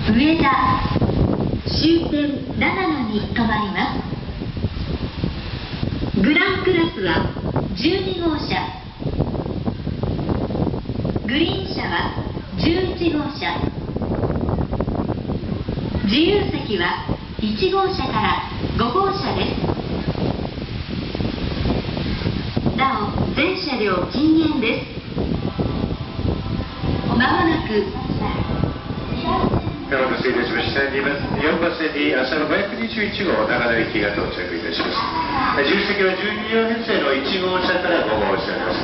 上田終点長野に停まります。グランクラスは12号車、グリーン車は11号車、自由席は1号車から5号車です。なお全車両禁煙です。まもなくお待たせいたしました。4番線に朝の521号長野行きが到着いたします。自由席は12両編成の1号車から5号車です。